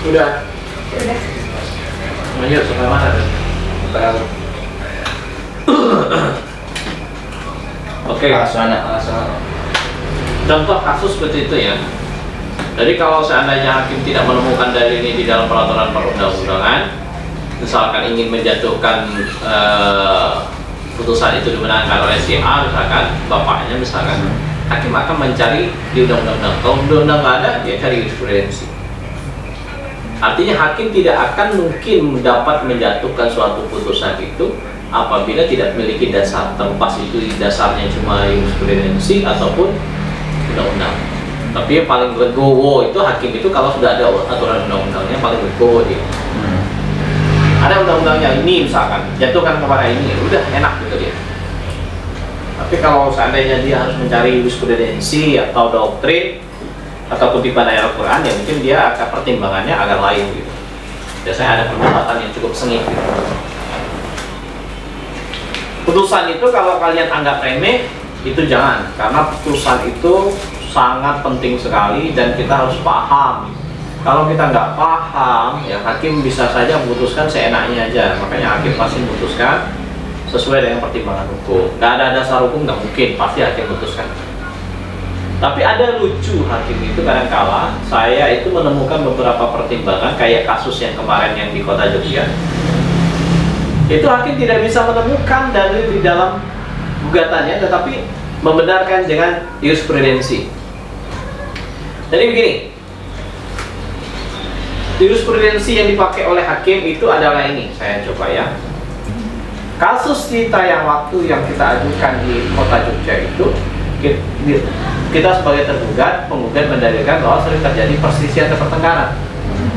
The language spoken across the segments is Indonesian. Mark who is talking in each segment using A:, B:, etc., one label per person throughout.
A: Udah. Lanjut sampai mana? Oke. Contoh kasus seperti itu ya. Jadi kalau seandainya hakim tidak menemukan dalil ini di dalam peraturan perundang-undangan, misalkan ingin menjatuhkan putusan itu dimenangkan oleh si A, misalkan bapaknya, misalkan hakim akan mencari di undang-undang. Kalau undang-undang nggak ada, dia cari jurisprudensi. Artinya hakim tidak akan mungkin dapat menjatuhkan suatu putusan itu apabila tidak memiliki dasar, terlepas itu dasarnya cuma jurisprudensi ataupun undang-undang. Tapi yang paling legowo itu hakim itu kalau sudah ada aturan undang-undangnya, paling legowo dia. Ada undang-undangnya ini misalkan, jatuhkan kepada ini, udah enak gitu dia. Tapi kalau seandainya dia harus mencari jurisprudensi atau doktrin ataupun di ayat Al-Quran, ya mungkin dia akan pertimbangannya agak lain gitu. Biasanya ada perdebatan yang cukup sengit gitu. Putusan itu kalau kalian anggap remeh, itu jangan, karena putusan itu sangat penting sekali dan kita harus paham. Kalau kita nggak paham, ya hakim bisa saja memutuskan seenaknya aja. Makanya hakim pasti memutuskan sesuai dengan pertimbangan hukum. Nggak ada dasar hukum, nggak mungkin, pasti hakim memutuskan. Tapi ada lucu hakim itu kadang-kala. Saya itu menemukan beberapa pertimbangan kayak kasus yang kemarin yang di kota Jogja. Itu hakim tidak bisa menemukan dalil di dalam gugatannya, tetapi membenarkan dengan jurisprudensi. Jadi begini, jurisprudensi yang dipakai oleh hakim itu adalah ini, saya coba ya. Kasus kita yang waktu yang kita ajukan di kota Jogja itu, kita sebagai tergugat, penggugat mendalilkan bahwa sering terjadi perselisihan dan pertengkaran.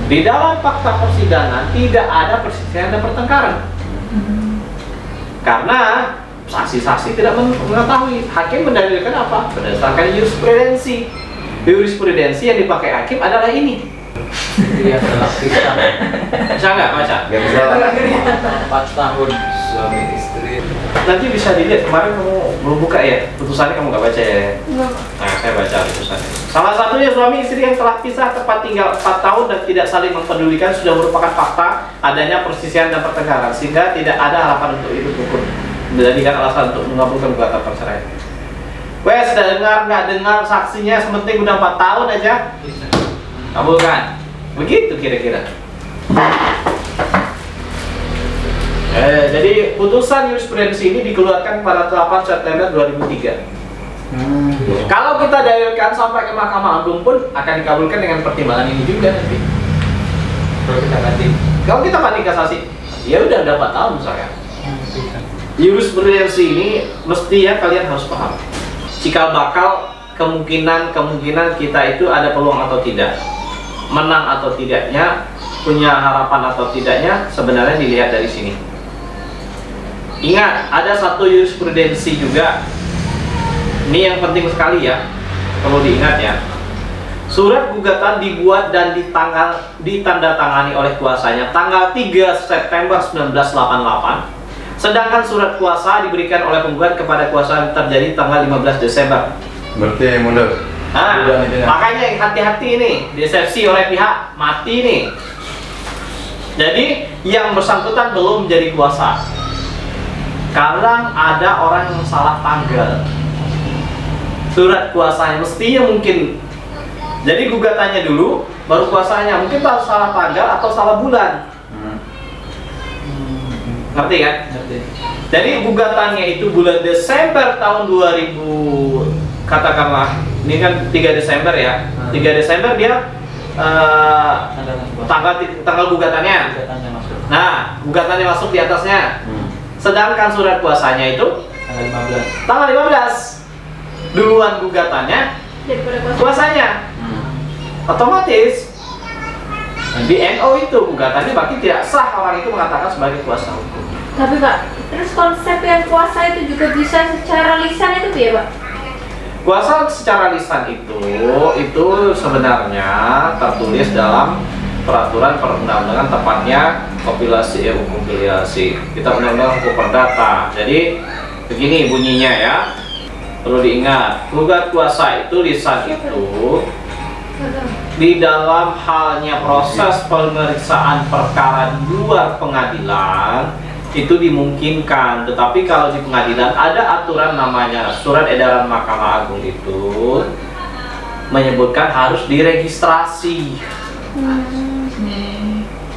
A: Di dalam fakta persidangan tidak ada perselisihan dan pertengkaran, karena saksi-saksi tidak mengetahui. Hakim mendalilkan apa? Berdasarkan jurisprudensi. Jurisprudensi yang dipakai hakim adalah ini. Bisa nggak baca?
B: Nggak bisa. 4 tahun suami istri.
A: Nanti bisa dilihat, kemarin kamu belum buka ya? Putusannya kamu nggak baca ya?
C: Enggak.
A: Nah, saya baca putusannya. Salah satunya suami istri yang telah pisah tempat tinggal 4 tahun dan tidak saling mempedulikan sudah merupakan fakta adanya perselisihan dan pertengkaran, sehingga tidak ada harapan untuk hidup rukun. Menjadikan alasan untuk mengabulkan gugatan perceraian. Wes, dengar nggak dengar saksinya, sementing udah 4 tahun aja kabulkan. Begitu kira-kira. Jadi putusan jurisprudensi ini dikeluarkan pada 8 September 2003. Kalau kita dalilkan sampai ke Mahkamah Agung pun akan dikabulkan dengan pertimbangan ini juga nanti. Kalau kita banding kasasi, ya udah 4 tahun misalnya. Jurisprudensi ini mestinya kalian harus paham. Cikal bakal kemungkinan kita itu ada peluang atau tidak, menang atau tidaknya, punya harapan atau tidaknya, sebenarnya dilihat dari sini. Ingat, ada satu jurisprudensi juga. Ini yang penting sekali ya, perlu diingat ya. Surat gugatan dibuat dan ditandatangani oleh kuasanya tanggal 3 September 1988. Sedangkan surat kuasa diberikan oleh penggugat kepada kuasa terjadi tanggal 15 Desember.
B: Berarti mundur.
A: Nah, makanya hati-hati ini, desersi oleh pihak mati nih. Jadi yang bersangkutan belum menjadi kuasa. Kadang ada orang yang salah tanggal. Surat kuasanya mestinya mungkin. Jadi gugatannya dulu, baru kuasanya. Mungkin salah tanggal atau salah bulan. Ngerti kan? Ngerti. Jadi gugatannya itu bulan Desember tahun 2000, katakanlah ini kan 3 Desember ya. 3 Desember dia tanggal gugatannya. Nah, gugatannya masuk di atasnya. Sedangkan surat kuasanya itu tanggal 15. Duluan gugatannya kuasanya. Otomatis di NO itu gugatannya berarti tidak sah orang itu mengatakan sebagai kuasa hukum.
C: Tapi Pak, terus konsep yang kuasa itu juga bisa secara lisan itu ya Pak?
A: Kuasa secara lisan itu sebenarnya tertulis dalam peraturan perundang-undangan, tepatnya kompilasi kita undang-undang hukum perdata. Jadi begini bunyinya ya, perlu diingat, gugat kuasa itu lisan itu di dalam halnya proses pemeriksaan perkara di luar pengadilan itu dimungkinkan, tetapi kalau di pengadilan ada aturan namanya surat edaran Mahkamah Agung itu menyebutkan harus diregistrasi.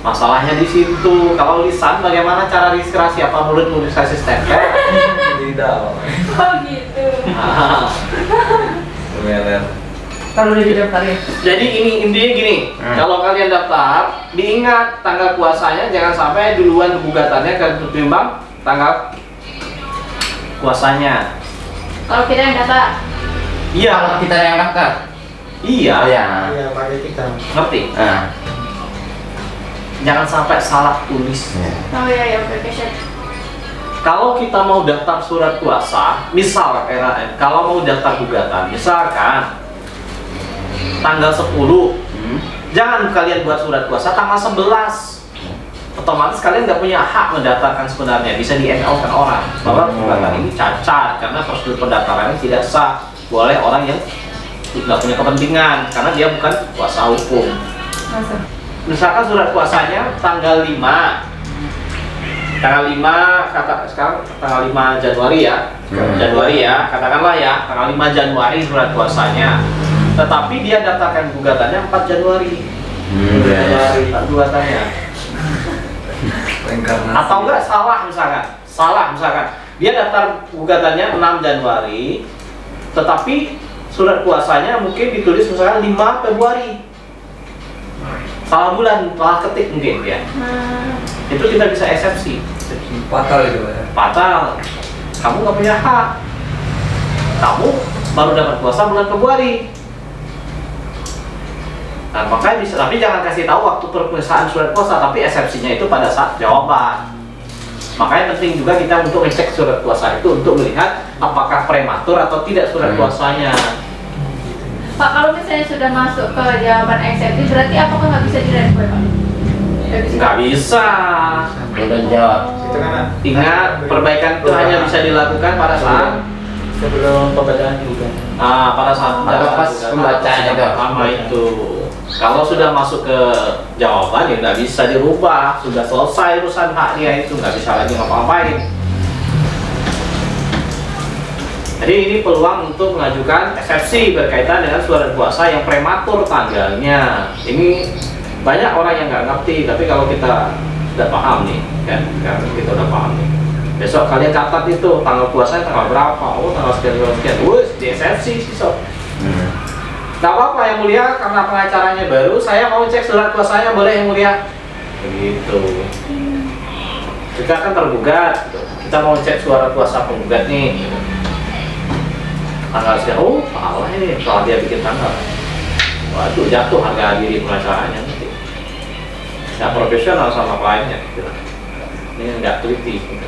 A: Masalahnya di situ. Kalau lisan bagaimana cara registrasi? Apa mulut registrasi stempel?
B: Tidak.
C: Oh gitu.
D: Kalau udah didaftarin.
A: Jadi ini intinya gini, kalau kalian daftar, diingat tanggal puasanya jangan sampai duluan gugatannya ketimbang tanggal puasanya.
C: Kalau kita yang daftar.
A: Iya,
D: Kalau kita yang daftar.
A: iya,
D: Iya.
B: Iya, pakai kita.
A: ngerti.
D: Nah.
A: Jangan sampai salah tulis.
C: Oh iya ya, oke siap.
A: Kalau kita mau daftar surat kuasa, misal kalau mau daftar gugatan, misalkan tanggal 10, jangan kalian buat surat kuasa tanggal 11. Otomatis kalian nggak punya hak mendaftarkan sebenarnya, bisa di NO kan orang bahwa gugatan ini cacat karena prosedur pendaftarannya tidak sah. Boleh orang yang nggak punya kepentingan karena dia bukan kuasa hukum. Misalkan surat kuasanya tanggal 5. Tanggal 5 sekarang tanggal 5 Januari ya. Januari ya, katakanlah ya, tanggal 5 Januari surat kuasanya. Tetapi dia daftarkan gugatannya 4 Januari. Januari gugatannya. Atau enggak salah misalkan. Dia daftar gugatannya 6 Januari. Tetapi surat kuasanya mungkin ditulis misalkan 5 Februari. Salah bulan, salah ketik mungkin ya. Itu kita bisa eksepsi.
B: Fatal itu ya.
A: Fatal. Kamu nggak punya hak. Kamu baru dapat kuasa bulan Februari. Nah, makanya bisa, tapi jangan kasih tahu waktu pemeriksaan surat kuasa, tapi eksepsinya itu pada saat jawaban. Makanya penting juga kita untuk ngecek surat kuasa itu untuk melihat apakah prematur atau tidak surat kuasanya.
C: Pak, kalau misalnya sudah masuk ke jawaban eksepsi, berarti apakah nggak bisa direspon, Pak?
A: Nggak bisa.
D: Udah jawab.
B: Itu kan
A: Ingat, perbaikan itu hanya bisa dilakukan pada saat
B: sebelum pembacaan juga.
A: pada saat
D: Atau pas pembacaan itu.
A: pertama itu. Kalau sudah masuk ke jawaban ya nggak bisa dirubah, sudah selesai urusan hak dia itu, nggak bisa lagi ngapa-ngapain. Jadi ini peluang untuk mengajukan eksepsi berkaitan dengan surat kuasa yang prematur tanggalnya. Ini banyak orang yang nggak ngerti, tapi kalau kita sudah paham nih, kan kita udah paham nih. Besok kalian catat itu tanggal puasanya tanggal berapa? Oh tanggal sekian. Wus di eksepsi sih sob. Gak apa-apa yang mulia, karena pengacaranya baru, saya mau cek surat kuasanya, boleh yang mulia? Begitu. Kita akan tergugat, gitu. Kita mau cek surat kuasa penggugat nih. Gitu. Tanggal sekian, oh salah nih, soal dia bikin tanggal. Waduh, jatuh harga diri pengacaranya nanti. Nggak profesional sama kliennya. Gitu. Ini nggak teliti. Gitu.